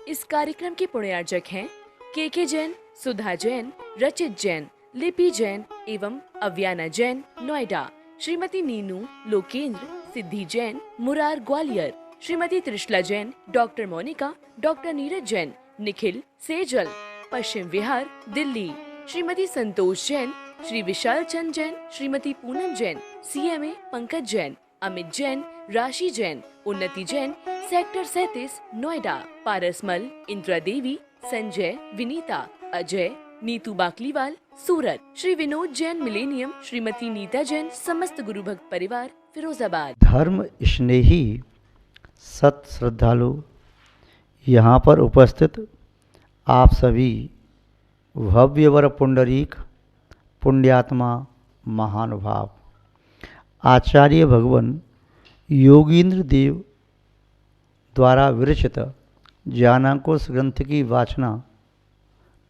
इस कार्यक्रम के पुण्यार्जक हैं के जैन, सुधा जैन, रचित जैन, लिपि जैन एवं अव्याना जैन नोएडा, श्रीमती नीनू लोकेंद्र, सिद्धि Jain Murar Gwalior, Shrimati Trishala Jain, doctor Monika, doctor Neeraj Jain, Nikhil Sejal, Paschim Vihar Delhi, Shrimati Santosh Jain, Shri Vishal Chand Jain, Shrimati Poonam Jain, CMA Pankaj Jain, Amit Jain, राशि जैन, उन्नति जैन, सेक्टर 37 नोएडा, पारसमल, इंदिरा देवी, संजय, विनीता, अजय, नीतू बाकलीवाल, सूरत, श्री विनोद जैन मिलेनियम, श्रीमती नीता जैन, समस्त गुरु भक्त परिवार फिरोजाबाद। धर्म स्नेही सत श्रद्धालु यहाँ पर उपस्थित आप सभी भव्यवर पुंडरीक पुण्यात्मा महानुभाव आचार्य भगवान योगींद्र देव द्वारा विरचित ज्ञानांकुश ग्रंथ की वाचना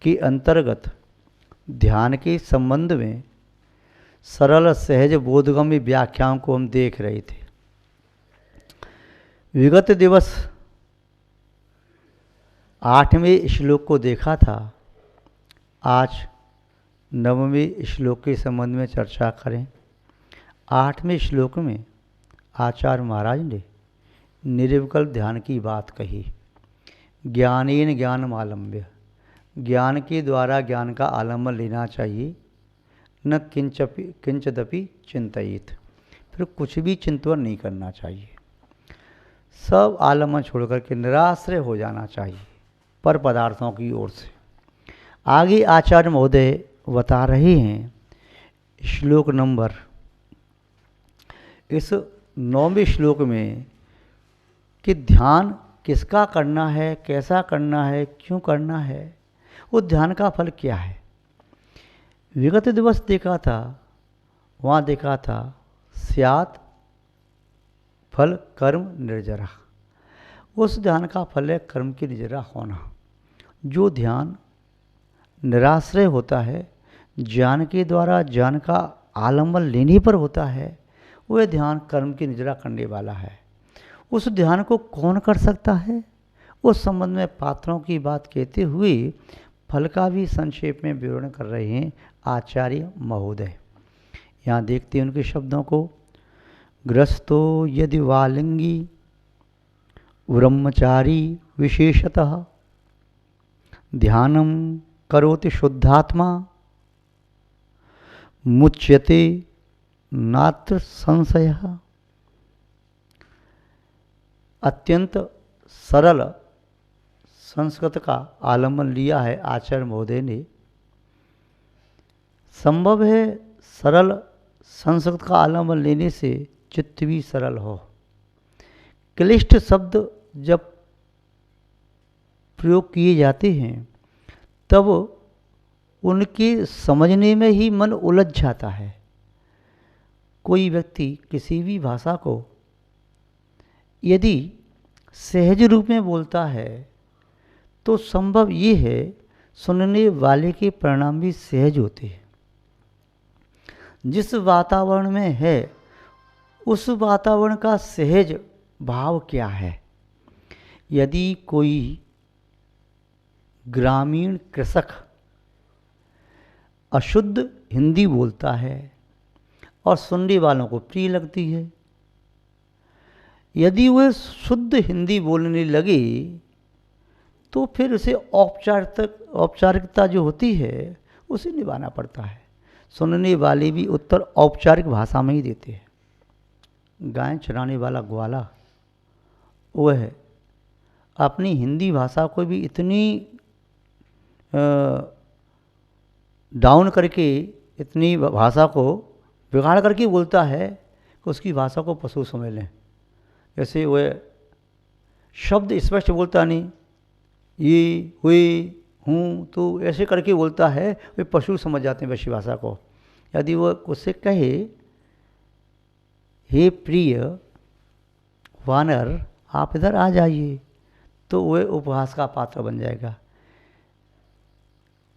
के अंतर्गत ध्यान के संबंध में सरल सहज बोधगम्य व्याख्याओं को हम देख रहे थे। विगत दिवस 8वें श्लोक को देखा था। आज 9वें श्लोक के संबंध में चर्चा करें। 8वें श्लोक में आचार्य महाराज ने निर्विकल्प ध्यान की बात कही। ज्ञानेन ज्ञानम आलम्ब्य, ज्ञान के द्वारा ज्ञान का आलम्बन लेना चाहिए। न किंचदपि चिंतित, फिर कुछ भी चिंतन नहीं करना चाहिए। सब आलम्बन छोड़कर के निराश्रय हो जाना चाहिए पर पदार्थों की ओर से। आगे आचार्य महोदय बता रहे हैं श्लोक नंबर इस 9वें श्लोक में कि ध्यान किसका करना है, कैसा करना है, क्यों करना है, वो ध्यान का फल क्या है। विगत दिवस देखा था, वहाँ देखा था स्यात् फल कर्म निर्जरा। उस ध्यान का फल है कर्म की निर्जरा होना। जो ध्यान निराश्रय होता है, ज्ञान के द्वारा ज्ञान का आलम्बन लेने पर होता है, वह ध्यान कर्म की निर्जरा करने वाला है। उस ध्यान को कौन कर सकता है, उस संबंध में पात्रों की बात कहते हुए फल का भी संक्षेप में विवरण कर रहे हैं आचार्य महोदय। यहाँ देखते हैं उनके शब्दों को। ग्रस्तो यदि वालिंगी ब्रह्मचारी विशेषतः ध्यानम करोति शुद्धात्मा मुच्यते नात्र संशयः। अत्यंत सरल संस्कृत का आलम्बन लिया है आचार्य महोदय ने। संभव है सरल संस्कृत का आलम्बन लेने से चित्त भी सरल हो। क्लिष्ट शब्द जब प्रयोग किए जाते हैं तब उनके समझने में ही मन उलझ जाता है। कोई व्यक्ति किसी भी भाषा को यदि सहज रूप में बोलता है तो संभव ये है सुनने वाले के परिणाम भी सहज होते हैं। जिस वातावरण में है उस वातावरण का सहज भाव क्या है। यदि कोई ग्रामीण कृषक अशुद्ध हिंदी बोलता है और सुनने वालों को प्रिय लगती है, यदि वह शुद्ध हिंदी बोलने लगे तो फिर उसे औपचारिकता जो होती है उसे निभाना पड़ता है। सुनने वाले भी उत्तर औपचारिक भाषा में ही देते हैं। गाय चराने वाला ग्वाला वह अपनी हिंदी भाषा को भी इतनी डाउन करके, इतनी भाषा को बिगाड़ करके बोलता है कि उसकी भाषा को पशु समझ लें। जैसे वह शब्द स्पष्ट बोलता नहीं, ये हुए हूँ तो ऐसे करके बोलता है, वे पशु समझ जाते हैं वैसी भाषा को। यदि वह उससे कहे हे प्रिय वानर आप इधर आ जाइए, तो वह उपहास का पात्र बन जाएगा।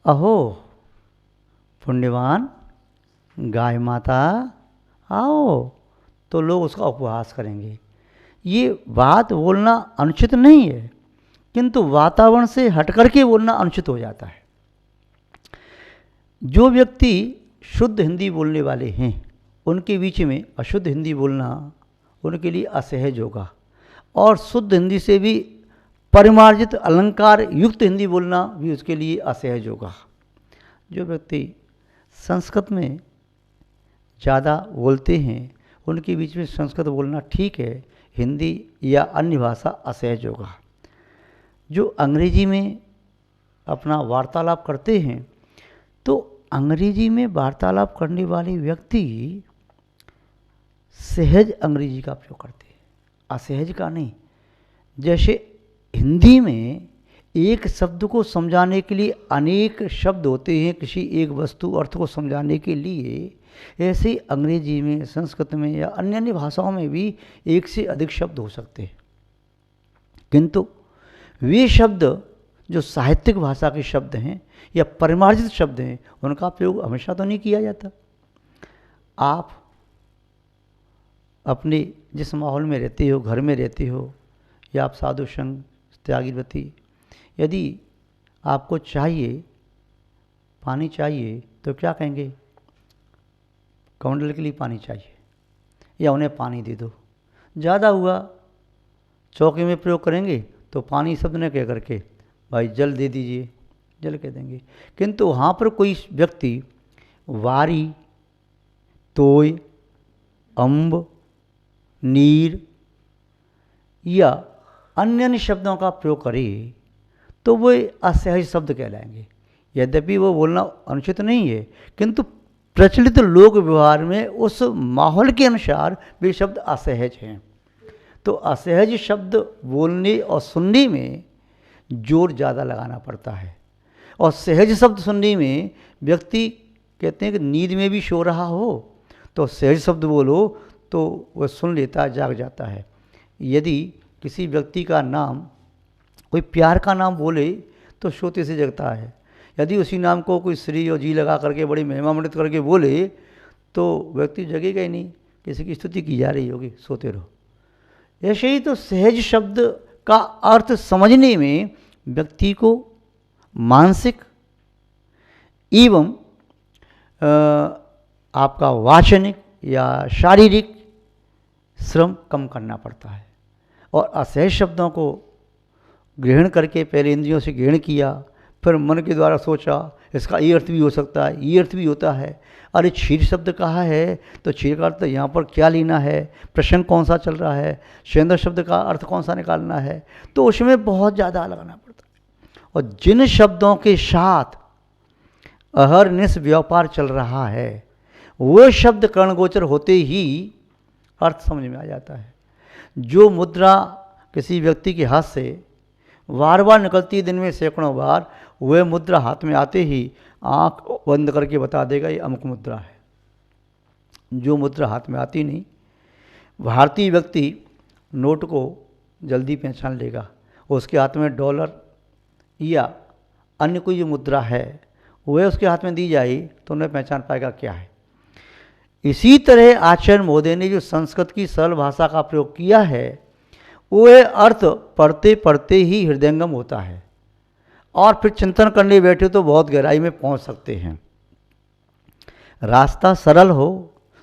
अहो पुण्यवान गाय माता आओ, तो लोग उसका उपहास करेंगे। ये बात बोलना अनुचित नहीं है, किंतु वातावरण से हटकर के बोलना अनुचित हो जाता है। जो व्यक्ति शुद्ध हिंदी बोलने वाले हैं उनके बीच में अशुद्ध हिंदी बोलना उनके लिए असहज होगा, और शुद्ध हिंदी से भी परिमार्जित अलंकार युक्त हिंदी बोलना भी उसके लिए असहज होगा। जो व्यक्ति संस्कृत में ज़्यादा बोलते हैं उनके बीच में संस्कृत बोलना ठीक है, हिंदी या अन्य भाषा असहज होगा। जो अंग्रेजी में अपना वार्तालाप करते हैं तो अंग्रेजी में वार्तालाप करने वाले व्यक्ति सहज अंग्रेजी का प्रयोग करते हैं, असहज का नहीं। जैसे हिंदी में एक शब्द को समझाने के लिए अनेक शब्द होते हैं किसी एक वस्तु अर्थ को समझाने के लिए, ऐसे ही अंग्रेजी में, संस्कृत में या अन्य अन्य भाषाओं में भी एक से अधिक शब्द हो सकते हैं, किंतु वे शब्द जो साहित्यिक भाषा के शब्द हैं या परिमार्जित शब्द हैं उनका प्रयोग हमेशा तो नहीं किया जाता। आप अपने जिस माहौल में रहते हो, घर में रहते हो या आप साधु संग त्यागीव्रती, यदि आपको चाहिए पानी चाहिए तो क्या कहेंगे? कमंडल के लिए पानी चाहिए या उन्हें पानी दे दो। ज़्यादा हुआ चौके में प्रयोग करेंगे तो पानी शब्द न कह करके भाई जल दे दीजिए, जल कह देंगे। किंतु वहाँ पर कोई व्यक्ति वारी, तोय, अम्ब, नीर या अन्य अन्य शब्दों का प्रयोग करे तो वो असहज शब्द कहलाएंगे। यद्यपि वो बोलना अनुचित नहीं है, किंतु प्रचलित लोक व्यवहार में उस माहौल के अनुसार वे शब्द असहज हैं। तो असहज शब्द बोलने और सुनने में जोर ज़्यादा लगाना पड़ता है, और सहज शब्द सुनने में व्यक्ति कहते हैं कि नींद में भी सो रहा हो तो सहज शब्द बोलो तो वह सुन लेता, जाग जाता है। यदि किसी व्यक्ति का नाम, कोई प्यार का नाम बोले तो सोते से जगता है, यदि उसी नाम को कोई श्री और जी लगा करके बड़ी महिमा मंडित करके बोले तो व्यक्ति जगेगा ही नहीं, किसी की स्तुति की जा रही होगी, सोते रहो। ऐसे ही तो सहज शब्द का अर्थ समझने में व्यक्ति को मानसिक एवं आपका वाचनिक या शारीरिक श्रम कम करना पड़ता है, और असहज शब्दों को ग्रहण करके पहले इंद्रियों से ग्रहण किया, फिर मन के द्वारा सोचा इसका ये अर्थ भी हो सकता है, ये अर्थ भी होता है। अरे क्षीर शब्द कहा है तो क्षीर का अर्थ यहाँ पर क्या लेना है, प्रसंग कौन सा चल रहा है, सेंद्र शब्द का अर्थ कौन सा निकालना है, तो उसमें बहुत ज़्यादा लगाना पड़ता है। और जिन शब्दों के साथ अहरनिश व्यापार चल रहा है वो शब्द कर्णगोचर होते ही अर्थ समझ में आ जाता है। जो मुद्रा किसी व्यक्ति के हाथ से बार बार निकलती है दिन में सैकड़ों बार, वह मुद्रा हाथ में आते ही आंख बंद करके बता देगा ये अमुक मुद्रा है। जो मुद्रा हाथ में आती नहीं, भारतीय व्यक्ति नोट को जल्दी पहचान लेगा, उसके हाथ में डॉलर या अन्य कोई जो मुद्रा है वह उसके हाथ में दी जाए तो उन्हें पहचान पाएगा क्या है। इसी तरह आचार्य महोदय ने जो संस्कृत की सरल भाषा का प्रयोग किया है वह अर्थ पढ़ते पढ़ते ही हृदयंगम होता है, और फिर चिंतन करने बैठे तो बहुत गहराई में पहुंच सकते हैं। रास्ता सरल हो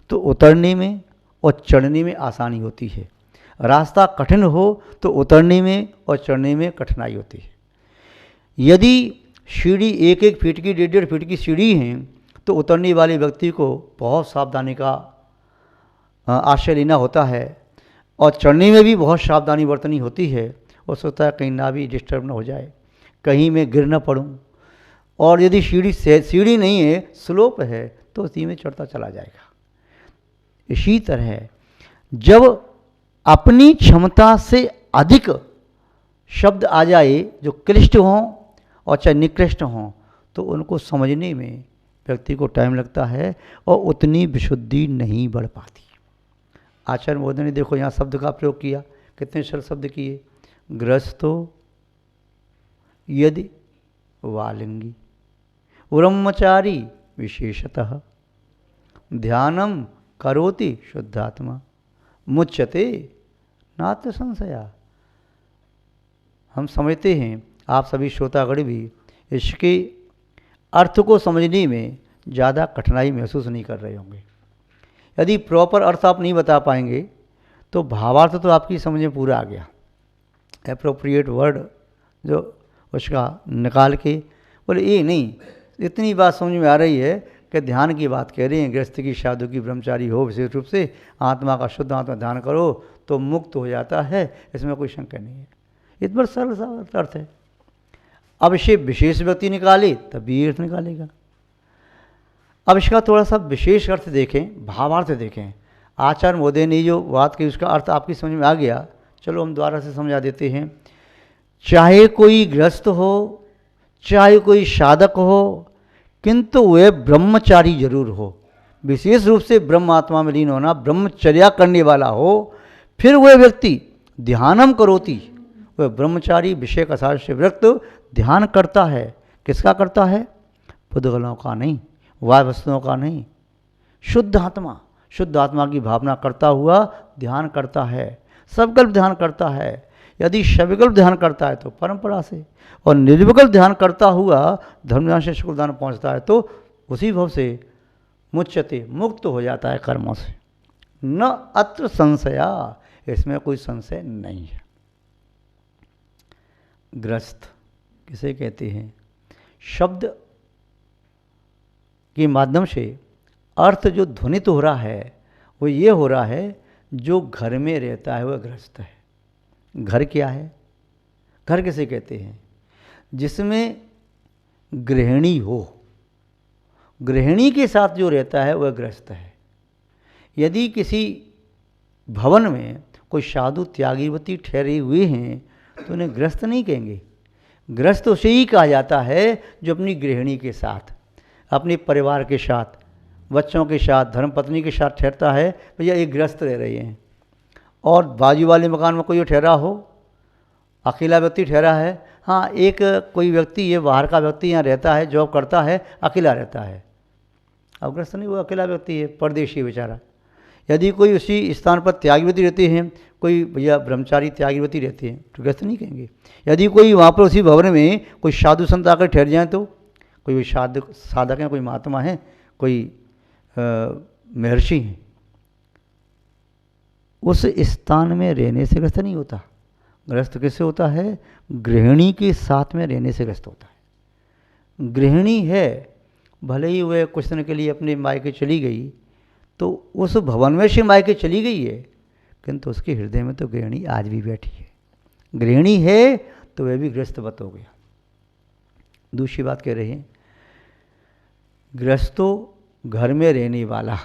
तो उतरने में और चढ़ने में आसानी होती है, रास्ता कठिन हो तो उतरने में और चढ़ने में कठिनाई होती है। यदि सीढ़ी 1-1 फीट की, 1.5 फीट की सीढ़ी है तो उतरने वाले व्यक्ति को बहुत सावधानी का आश्रय लेना होता है, और चढ़ने में भी बहुत सावधानी बरतनी होती है। वो सोचता है कहीं ना भी डिस्टर्ब ना हो जाए, कहीं मैं गिर ना पड़ूं, और यदि सीढ़ी नहीं है, स्लोप है, तो उसी में चढ़ता चला जाएगा। इसी तरह जब अपनी क्षमता से अधिक शब्द आ जाए जो क्लिष्ट हों और चाहे निकृष्ट हों तो उनको समझने में व्यक्ति को टाइम लगता है और उतनी विशुद्धि नहीं बढ़ पाती। आचार्य महोदय ने देखो यहाँ शब्द का प्रयोग किया, कितने सरल शब्द किए। गृहस्थो यदि वालिंगी ब्रह्मचारी विशेषतः ध्यानम करोति शुद्धात्मा मुच्यते नात्र संशया। हम समझते हैं, आप सभी श्रोतागण भी इसके अर्थ को समझने में ज़्यादा कठिनाई महसूस नहीं कर रहे होंगे। यदि प्रॉपर अर्थ आप नहीं बता पाएंगे तो भावार्थ तो आपकी समझ में पूरा आ गया। एप्रोप्रिएट वर्ड जो उसका निकाल के बोले ये नहीं, इतनी बात समझ में आ रही है कि ध्यान की बात कह रहे हैं, गृहस्थ की, साधु की, ब्रह्मचारी हो, विशेष रूप से आत्मा का शुद्ध आत्मा ध्यान करो तो मुक्त हो जाता है, इसमें कोई शंका नहीं है। इतना सरल सा अर्थ है। अब इसे विशेष व्यक्ति निकाले तभी अर्थ निकालेगा। अब इसका थोड़ा सा विशेष अर्थ देखें, भावार्थ देखें। आचार्य महोदय ने जो बात की उसका अर्थ आपकी समझ में आ गया, चलो हम दोबारा से समझा देते हैं। चाहे कोई गृहस्थ हो, चाहे कोई साधक हो, किंतु वह ब्रह्मचारी जरूर हो, विशेष रूप से ब्रह्म आत्मा में लीन होना, ब्रह्मचर्या करने वाला हो, फिर वह व्यक्ति ध्यानम करोति, वह ब्रह्मचारी विषय कसार से विरक्त ध्यान करता है। किसका करता है? पुद्गलों का नहीं, वाय वस्तुओं का नहीं, शुद्ध आत्मा की भावना करता हुआ ध्यान करता है, सबकल्प ध्यान करता है। यदि सविकल्प ध्यान करता है तो परंपरा से, और निर्विकल्प ध्यान करता हुआ धर्म ध्यान से शुक्ल ध्यान पहुँचता है तो उसी भाव से मुच्यते, मुक्त हो जाता है कर्मों से। न अत्र संशया, इसमें कोई संशय नहीं है। ग्रस्त किसे कहते हैं? शब्द के माध्यम से अर्थ जो ध्वनित हो रहा है वो ये हो रहा है, जो घर में रहता है वह गृहस्थ है। घर क्या है? घर किसे कहते हैं? जिसमें गृहिणी हो, गृहिणी के साथ जो रहता है वह गृहस्थ है। यदि किसी भवन में कोई साधु त्यागीवती ठहरे हुए हैं तो उन्हें गृहस्थ नहीं कहेंगे। गृहस्थ उसे ही कहा जाता है जो अपनी गृहिणी के साथ, अपने परिवार के साथ, बच्चों के साथ, धर्मपत्नी के साथ ठहरता है, भैया एक गृहस्थ रह रहे हैं। और बाजू वाले मकान में कोई ठहरा हो, अकेला व्यक्ति ठहरा है, हाँ एक कोई व्यक्ति, ये बाहर का व्यक्ति यहाँ रहता है, जॉब करता है, अकेला रहता है, अब गृहस्थ नहीं, वो अकेला व्यक्ति है, परदेशी बेचारा। यदि कोई उसी स्थान पर त्यागीवती रहते हैं, कोई भैया ब्रह्मचारी त्यागीवती रहते हैं तो गृहस्थ नहीं कहेंगे। यदि कोई वहाँ पर उसी भवन में कोई साधु संत आकर ठहर जाए, तो कोई साधक हैं, कोई महात्मा हैं, कोई महर्षि हैं, उस स्थान में रहने से ग्रस्त नहीं होता। ग्रस्त किससे होता है? गृहिणी के साथ में रहने से ग्रस्त होता है। गृहिणी है, भले ही वह कुछ दिन के लिए अपने मायके चली गई, तो उस भवन में से मायके चली गई है, किंतु उसके हृदय में तो गृहिणी आज भी बैठी है। गृहिणी है तो वह भी गृहस्थवत हो गया। दूसरी बात कह रहे हैं, गृहस्थो घर में रहने वाला।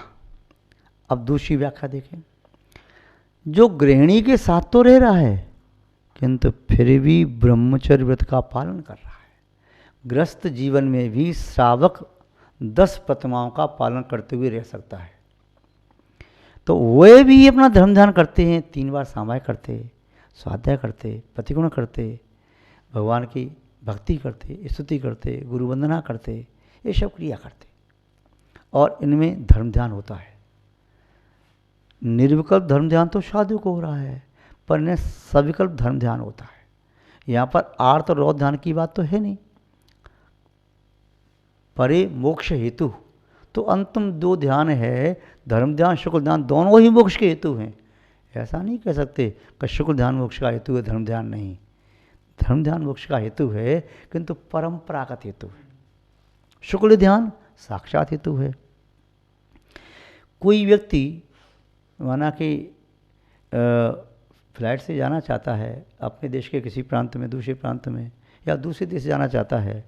अब दूसरी व्याख्या देखें, जो गृहिणी के साथ तो रह रहा है किंतु फिर भी ब्रह्मचर्य व्रत का पालन कर रहा है। गृहस्थ जीवन में भी श्रावक 10 प्रतिमाओं का पालन करते हुए रह सकता है। तो वे भी अपना धर्म ध्यान करते हैं, 3 बार सामाय करते, स्वाध्याय करते, प्रतिगुण करते, भगवान की भक्ति करते, स्तुति करते, गुरु वंदना करते, ये सब क्रिया करते, और इनमें धर्म ध्यान होता है। निर्विकल्प धर्म ध्यान तो साधु को हो रहा है, पर इन्हें सविकल्प धर्म ध्यान होता है। यहाँ पर आर्त और रौद्र ध्यान की बात तो है नहीं। परे मोक्ष हेतु तो अंतिम 2 ध्यान है, धर्म ध्यान, शुक्ल ध्यान, दोनों ही मोक्ष के हेतु हैं। ऐसा नहीं कह सकते कि शुक्ल ध्यान मोक्ष का हेतु है, धर्म ध्यान नहीं। धर्म ध्यान मोक्ष का हेतु है, किंतु परंपरागत हेतु है। शुक्ल ध्यान साक्षात हेतु है। कोई व्यक्ति माना कि फ्लाइट से जाना चाहता है अपने देश के किसी प्रांत में, दूसरे प्रांत में, या दूसरे देश जाना चाहता है,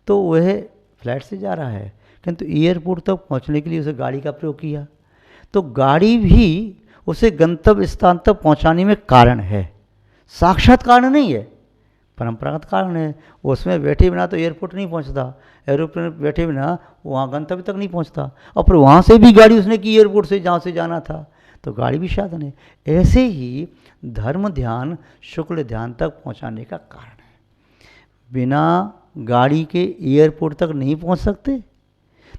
तो वह फ्लाइट से जा रहा है, किंतु एयरपोर्ट तक पहुंचने के लिए उसे गाड़ी का प्रयोग किया, तो गाड़ी भी उसे गंतव्य स्थान तक पहुंचाने में कारण है, साक्षात कारण नहीं है, परंपरागत कारण है। उसमें बैठे बिना तो एयरपोर्ट नहीं पहुंचता, एरोप्लेन में बैठे बिना वहाँ गंतव्य तक नहीं पहुंचता, और फिर वहाँ से भी गाड़ी उसने की एयरपोर्ट से जहाँ से जाना था, तो गाड़ी भी साधन है। ऐसे ही धर्म ध्यान शुक्ल ध्यान तक पहुँचाने का कारण है। बिना गाड़ी के एयरपोर्ट तक नहीं पहुँच सकते,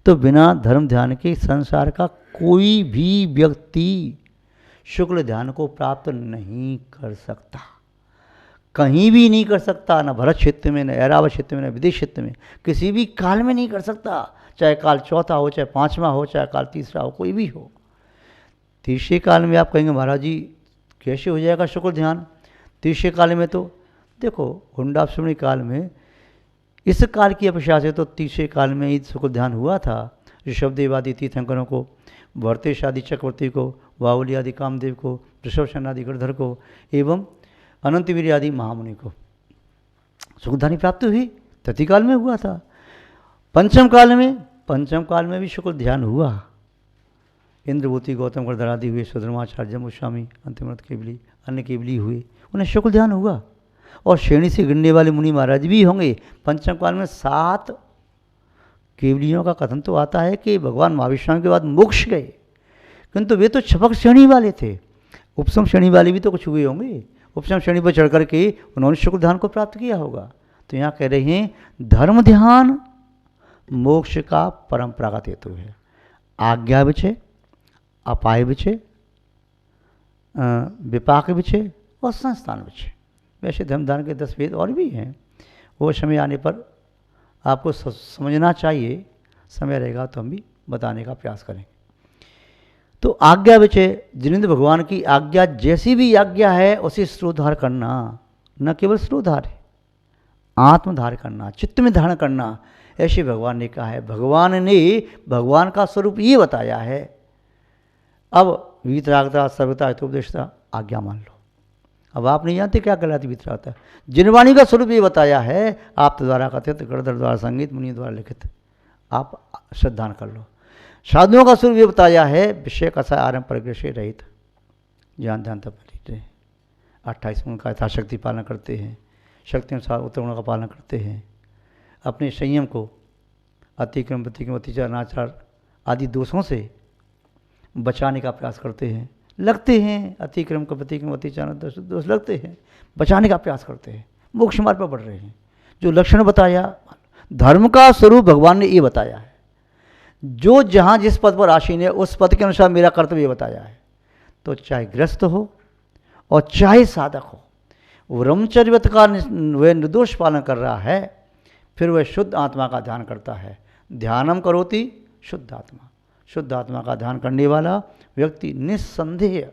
तो बिना धर्म ध्यान के संसार का कोई भी व्यक्ति शुक्ल ध्यान को प्राप्त नहीं कर सकता। कहीं भी नहीं कर सकता, न भरत क्षेत्र में, न ऐरावत क्षेत्र में, न विदेश क्षेत्र में, किसी भी काल में नहीं कर सकता। चाहे काल चौथा हो, चाहे पाँचवा हो, चाहे काल तीसरा हो, कोई भी हो। तीसरे काल में आप कहेंगे महाराज जी कैसे हो जाएगा शुक्र ध्यान? तीसरे काल में तो देखो हुंडाश्रमणी काल में इस काल की अपेक्षा से तो तीसरे काल में ही शुक्र ध्यान हुआ था। ऋषभदेव आदि तीर्थंकरों को, भरतेश आदि चक्रवर्ती को, बाहुली आदि कामदेव को, ऋषभसेन आदि गिरधर को एवं अनंतवीर आदि महामुनि को सुखधानी प्राप्ति हुई। तृतीय काल में हुआ था। पंचम काल में भी शुक्र ध्यान हुआ। इंद्रभूति, गौतम गढ़धर आदि हुए, सुधर्माचार्य, जम्बूस्वामी, अंतिमरथ केवली, अन्य केवली हुए, उन्हें शुक्र ध्यान हुआ। और श्रेणी से गिरने वाले मुनि महाराज भी होंगे। पंचम काल में 7 केवलियों का कथन तो आता है कि भगवान महाविष्णु के बाद मोक्ष गए, किंतु वे तो छपक श्रेणी वाले थे। उपसम श्रेणी वाले भी तो कुछ हुए होंगे। उपसम श्रेणी पर चढ़ करके उन्होंने शुक्र ध्यान को प्राप्त किया होगा। तो यहाँ कह रहे हैं धर्म ध्यान मोक्ष का परंपरागत हेतु है। आज्ञा विचय, अपाय विचय, विपाक विचय और संस्थान विचय। वैसे धर्मदान के 10 भेद और भी हैं, वो समय आने पर आपको समझना चाहिए। समय रहेगा तो हम भी बताने का प्रयास करेंगे। तो आज्ञा विचय, जिनेंद्र भगवान की आज्ञा जैसी भी आज्ञा है उसे श्रोधार करना, न केवल श्रोधार है, आत्मधार करना, चित्त में धारण करना, ऐसे भगवान ने कहा है। भगवान ने भगवान का स्वरूप ये बताया है। अब वीतरागता, सर्वता, हितोपदेशता आज्ञा मान लो। अब आप नहीं जानते क्या कहलाती वीतरागता। जिनवाणी का स्वरूप ये बताया है, आप द्वारा कथित, गणधर द्वारा संगीत, मुनि द्वारा लिखित, आप श्रद्धान कर लो। साधुओं का स्वरूप ये बताया है, विषय कसा आरंभ परिग्रह से रहित, ज्ञान ध्यान तप रहित, 28 गुण का यथाशक्ति पालन करते हैं, शक्ति अनुसार उत्तर गुणों का पालन करते हैं, अपने संयम को अतिक्रम, प्रतिक्रम, अतिचार, अनाचार आदि दोषों से बचाने का प्रयास करते हैं। लगते हैं अतिक्रम का, प्रतिक्रम, अतिचार, दोष लगते हैं, बचाने का प्रयास करते हैं, मोक्ष मार्ग पर बढ़ रहे हैं। जो लक्षण बताया, धर्म का स्वरूप भगवान ने ये बताया है। जो जहाँ जिस पद पर आसीन है उस पद के अनुसार मेरा कर्तव्य बताया है। तो चाहे गृहस्थ हो और चाहे साधक हो, ब्रह्मचर्य व्रत का वह निर्दोष पालन कर रहा है, फिर वह शुद्ध आत्मा का ध्यान करता है। ध्यानम करोति शुद्ध आत्मा, शुद्ध आत्मा का ध्यान करने वाला व्यक्ति निस्संदेह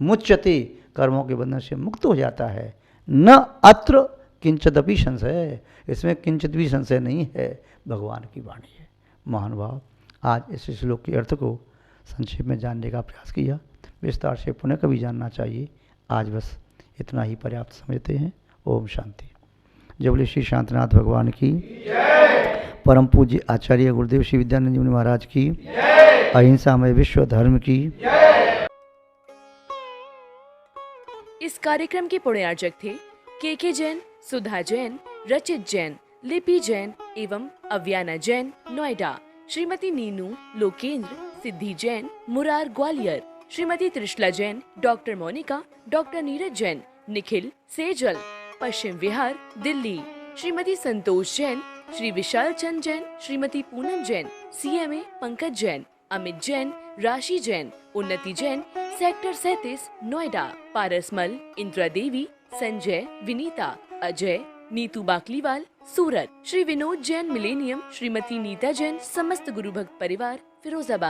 मुच्यते, कर्मों के बंधन से मुक्त हो जाता है। न अत्र किंचिदपि संशय, इसमें किंचित भी संशय नहीं है, भगवान की वाणी है। महानुभाव, आज इस श्लोक के अर्थ को संक्षेप में जानने का प्रयास किया। विस्तार से पुनः कभी जानना चाहिए। आज बस इतना ही पर्याप्त समझते हैं। ओम शांति। जय बोले श्री शांतिनाथ भगवान की, परम पूज्य आचार्य गुरुदेव श्री विद्यानंद जी महाराज की, अहिंसामय विश्व धर्म की। इस कार्यक्रम के पुण्यार्चक थे के जैन, सुधा जैन, रचित जैन, लिपि जैन एवं अव्याना जैन, नोएडा। श्रीमती नीनू लोकेंद्र, सिद्धि Jain, Murar Gwalior. Shrimati Trishala Jain, doctor Monika, doctor Neeraj Jain, Nikhil Sejal, Paschim Vihar, Delhi. Shrimati Santosh Jain, Shri Vishal Chand Jain, Shrimati Poonam Jain, CMA Pankaj Jain, Amit Jain, राशि जैन, उन्नति जैन, सेक्टर 37, नोएडा। पारसमल, इंदिरा देवी, संजय, विनीता, अजय, नीतू बाकलीवाल, सूरत। श्री विनोद जैन, मिलेनियम। श्रीमती नीता जैन, समस्त गुरु भक्त परिवार, फिरोजाबाद।